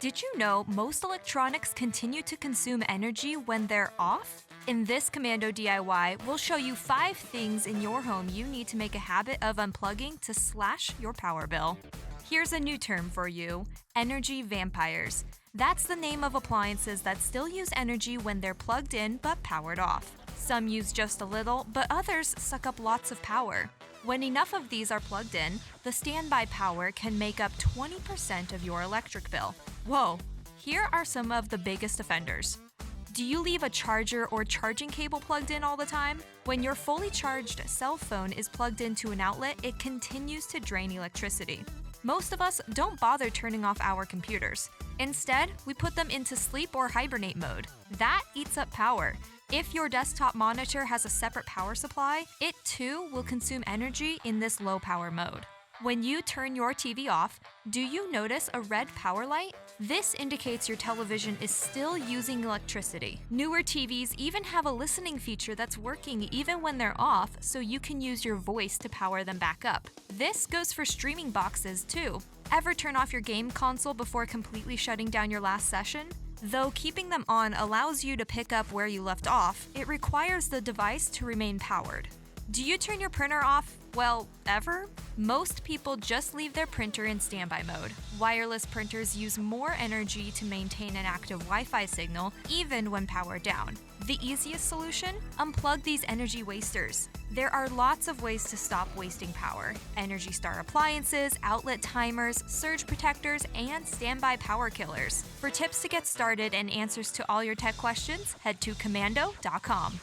Did you know most electronics continue to consume energy when they're off? In this Komando DIY, we'll show you 5 things in your home you need to make a habit of unplugging to slash your power bill. Here's a new term for you: energy vampires. That's the name of appliances that still use energy when they're plugged in but powered off. Some use just a little, but others suck up lots of power. When enough of these are plugged in, the standby power can make up 20% of your electric bill. Whoa! Here are some of the biggest offenders. Do you leave a charger or charging cable plugged in all the time? When your fully charged cell phone is plugged into an outlet, it continues to drain electricity. Most of us don't bother turning off our computers. Instead, we put them into sleep or hibernate mode. That eats up power. If your desktop monitor has a separate power supply, it too will consume energy in this low power mode. When you turn your TV off, do you notice a red power light? This indicates your television is still using electricity. Newer TVs even have a listening feature that's working even when they're off, so you can use your voice to power them back up. This goes for streaming boxes too. Ever turn off your game console before completely shutting down your last session? Though keeping them on allows you to pick up where you left off, it requires the device to remain powered. Do you turn your printer off? Well, ever? Most people just leave their printer in standby mode. Wireless printers use more energy to maintain an active Wi-Fi signal, even when powered down. The easiest solution? Unplug these energy wasters. There are lots of ways to stop wasting power: Energy Star appliances, outlet timers, surge protectors, and standby power killers. For tips to get started and answers to all your tech questions, head to komando.com.